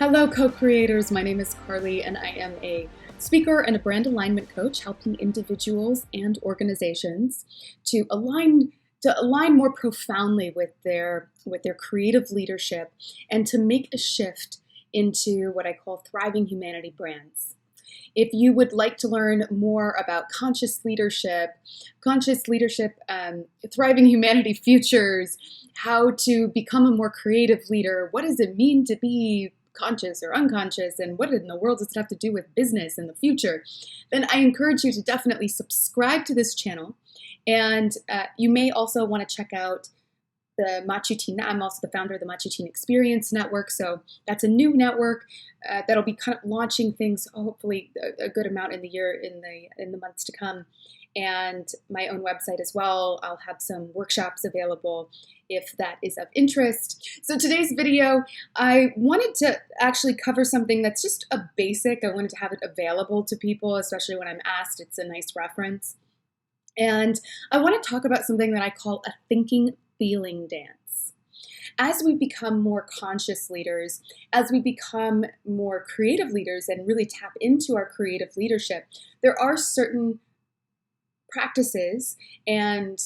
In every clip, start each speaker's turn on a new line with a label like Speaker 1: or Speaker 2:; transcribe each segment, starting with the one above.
Speaker 1: Hello, co-creators. My name is Carley, and I am a speaker and a brand alignment coach, helping individuals and organizations to align more profoundly with their creative leadership and to make a shift into what I call thriving humanity brands. If you would like to learn more about conscious leadership, thriving humanity futures, how to become a more creative leader, what does it mean to be conscious or unconscious, and what in the world does it have to do with business in the future, then I encourage you to definitely subscribe to this channel. And you may also want to check out the Matutine. I'm also the founder of the Matutine Experience Network, so that's a new network that'll be kind of launching things, hopefully a good amount in the year, in the months to come, and my own website as well. I'll have some workshops available if that is of interest. So today's video, I wanted to actually cover something that's just a basic. I wanted to have it available to people, especially when I'm asked. It's a nice reference. And I want to talk about something that I call a thinking feeling dance. As we become more conscious leaders, as we become more creative leaders and really tap into our creative leadership, there are certain practices and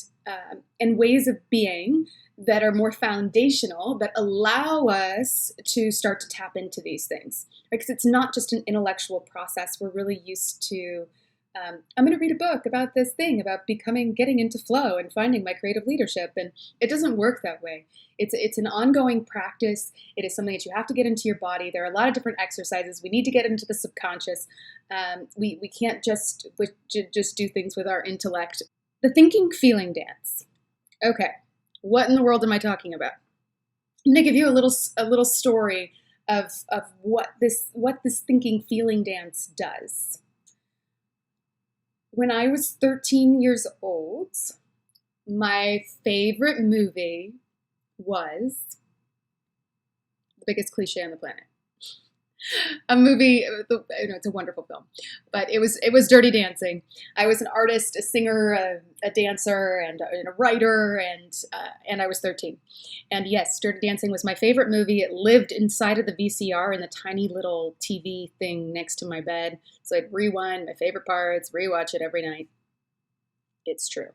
Speaker 1: ways of being that are more foundational, that allow us to start to tap into these things. Because it's not just an intellectual process. We're really used to, I'm going to read a book about this thing, about getting into flow and finding my creative leadership. And it doesn't work that way. It's an ongoing practice. It is something that you have to get into your body. There are a lot of different exercises. We need to get into the subconscious. We can't just do things with our intellect. The thinking feeling dance. Okay. What in the world am I talking about? I'm going to give you a little story of what this thinking feeling dance does. When I was 13 years old, my favorite movie was the biggest cliche on the planet. A movie, it's a wonderful film, but it was Dirty Dancing. I was an artist, a singer, a dancer, and a writer, and I was 13. And yes, Dirty Dancing was my favorite movie. It lived inside of the VCR in the tiny little TV thing next to my bed. So I'd rewind my favorite parts, rewatch it every night. It's true.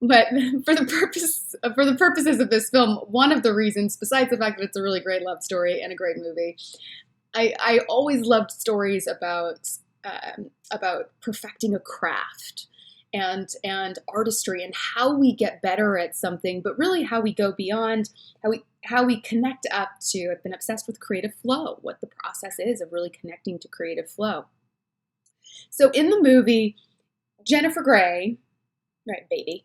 Speaker 1: But for the purposes of this film, one of the reasons, besides the fact that it's a really great love story and a great movie, I always loved stories about perfecting a craft and artistry and how we get better at something, but really how we go beyond, how we connect up to. I've been obsessed with creative flow, what the process is of really connecting to creative flow. So in the movie, Jennifer Grey, right, baby,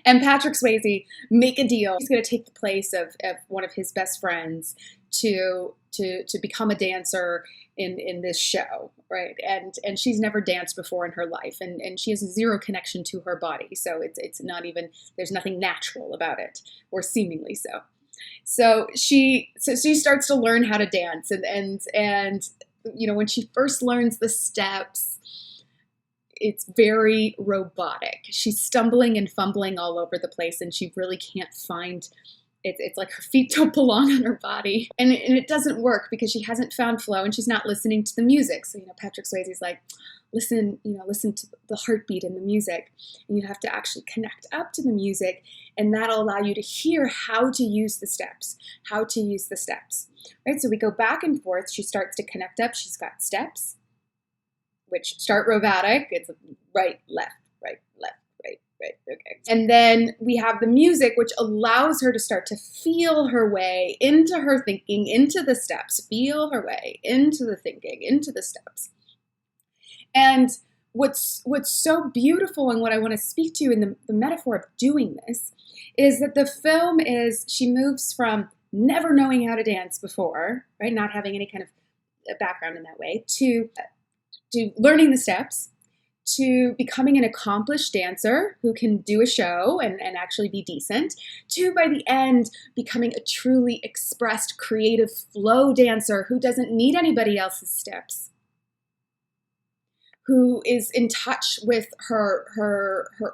Speaker 1: and Patrick Swayze make a deal. He's going to take the place of one of his best friends to become a dancer in this show, right? And she's never danced before in her life, and she has zero connection to her body, so it's not even, there's nothing natural about it, or seemingly so. So she starts to learn how to dance, and you know, when she first learns the steps, it's very robotic. She's stumbling and fumbling all over the place, and she really can't find it. It's like her feet don't belong on her body, and it doesn't work because she hasn't found flow and she's not listening to the music. So, you know, Patrick Swayze's like, listen to the heartbeat in the music, and you have to actually connect up to the music, and that'll allow you to hear how to use the steps, right? So we go back and forth. She starts to connect up. She's got steps, which start robotic. It's right, left, right, left, right, right, okay. And then we have the music, which allows her to start to feel her way into her thinking, into the steps, feel her way into the thinking, into the steps. And what's so beautiful, and what I want to speak to in the metaphor of doing this, is that the film is, she moves from never knowing how to dance before, right, not having any kind of background in that way, to learning the steps, to becoming an accomplished dancer who can do a show and actually be decent, to, by the end, becoming a truly expressed creative flow dancer who doesn't need anybody else's steps, who is in touch with her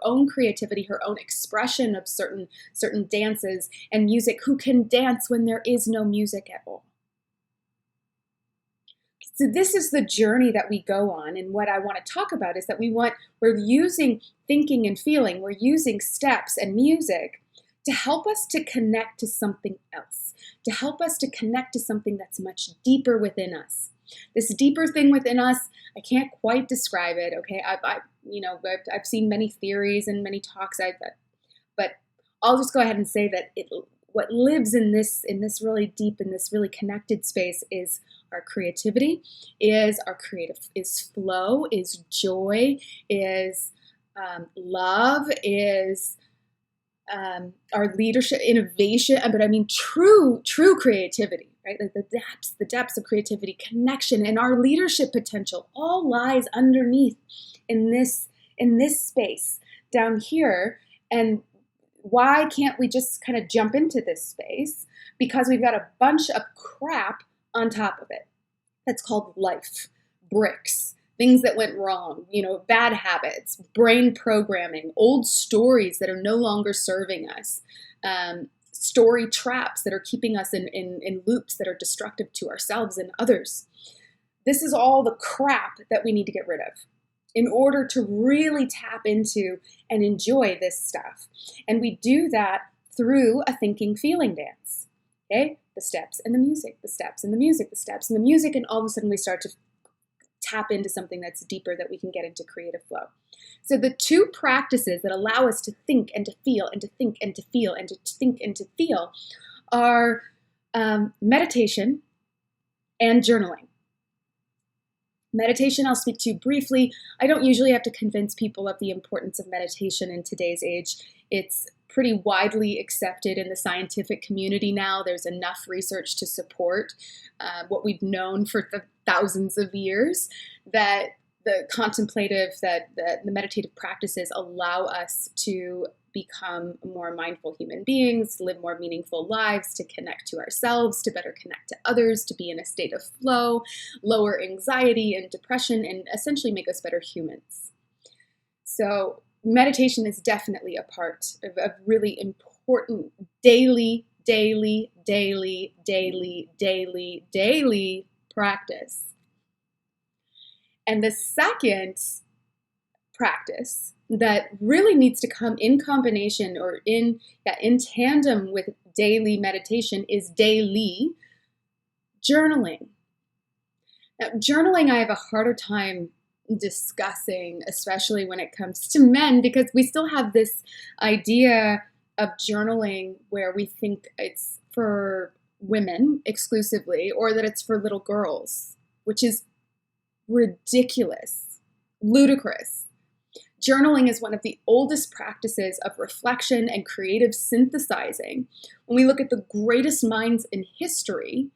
Speaker 1: own creativity, her own expression of certain dances and music, who can dance when there is no music at all. So this is the journey that we go on. And what I want to talk about is that we're using thinking and feeling, we're using steps and music to help us to connect to something else, to help us to connect to something that's much deeper within us. This deeper thing within us, I can't quite describe it. Okay, I've seen many theories and many talks, but I'll just go ahead and say that what lives in this really deep, in this really connected space is our creativity, is flow, is joy, is love, is our leadership, innovation, but I mean true creativity, right? Like the depths of creativity, connection, and our leadership potential all lies underneath in this space down here. And why can't we just kind of jump into this space? Because we've got a bunch of crap on top of it. That's called life, bricks, things that went wrong, bad habits, brain programming, old stories that are no longer serving us, story traps that are keeping us in loops that are destructive to ourselves and others. This is all the crap that we need to get rid of in order to really tap into and enjoy this stuff. And we do that through a thinking feeling dance. Okay? The steps and the music, the steps and the music, the steps and the music, and all of a sudden we start to tap into something that's deeper, that we can get into creative flow. So the two practices that allow us to think and to feel and to think and to feel and to think and to feel are meditation and journaling. Meditation, I'll speak to briefly. I don't usually have to convince people of the importance of meditation in today's age. It's pretty widely accepted in the scientific community now. There's enough research to support what we've known for thousands of years, that the contemplative, that the meditative practices allow us to become more mindful human beings, live more meaningful lives, to connect to ourselves, to better connect to others, to be in a state of flow, lower anxiety and depression, and essentially make us better humans. So meditation is definitely a part of a really important daily practice. And the second practice that really needs to come in combination or in tandem with daily meditation is daily journaling. Now, journaling, I have a harder time discussing, especially when it comes to men, because we still have this idea of journaling where we think it's for women exclusively, or that it's for little girls, which is ridiculous, ludicrous. Journaling is one of the oldest practices of reflection and creative synthesizing. When we look at the greatest minds in history,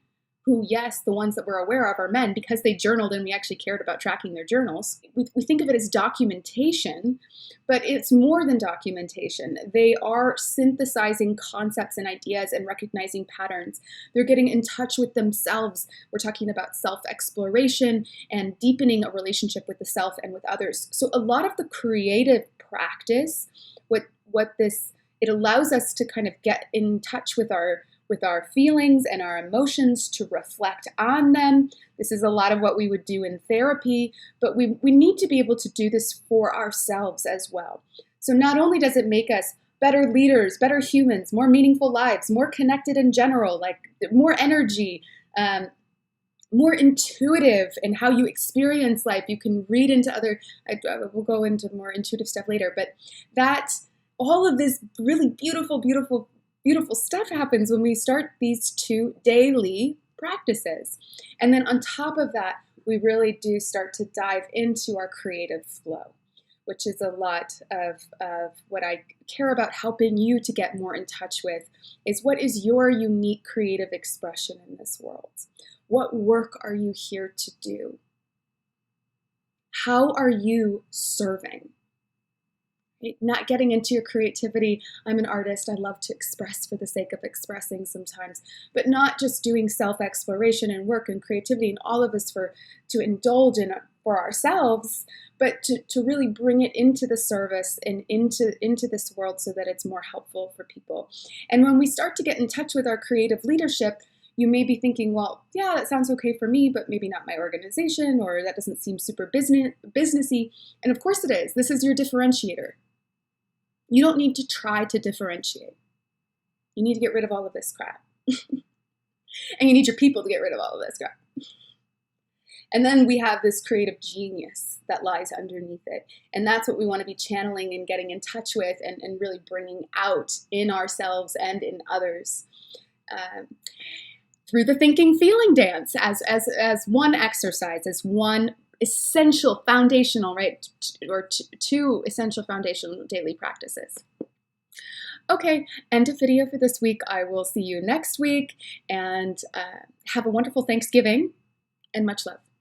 Speaker 1: who, yes, the ones that we're aware of are men because they journaled and we actually cared about tracking their journals. We think of it as documentation, but it's more than documentation. They are synthesizing concepts and ideas and recognizing patterns. They're getting in touch with themselves. We're talking about self-exploration and deepening a relationship with the self and with others. So a lot of the creative practice, it allows us to kind of get in touch with our feelings and our emotions, to reflect on them. This is a lot of what we would do in therapy, but we need to be able to do this for ourselves as well. So not only does it make us better leaders, better humans, more meaningful lives, more connected in general, like more energy, more intuitive in how you experience life. You can read into we'll go into more intuitive stuff later, but all of this really beautiful stuff happens when we start these two daily practices. And then on top of that, we really do start to dive into our creative flow, which is a lot of what I care about helping you to get more in touch with, is what is your unique creative expression in this world? What work are you here to do? How are you serving? Not getting into your creativity. I'm an artist. I love to express for the sake of expressing sometimes, but not just doing self-exploration and work and creativity and all of this to indulge in for ourselves, but to really bring it into the service and into this world so that it's more helpful for people. And when we start to get in touch with our creative leadership, You may be thinking, well, yeah, that sounds okay for me, but maybe not my organization, or that doesn't seem super businessy. And of course it is. This is your differentiator. You don't need to try to differentiate. You need to get rid of all of this crap. And you need your people to get rid of all of this crap. And then we have this creative genius that lies underneath it. And that's what we want to be channeling and getting in touch with and really bringing out in ourselves and in others. Through the thinking feeling dance as one exercise, as one essential foundational, right? Or two essential foundational daily practices. Okay, end of video for this week. I will see you next week, and have a wonderful Thanksgiving and much love.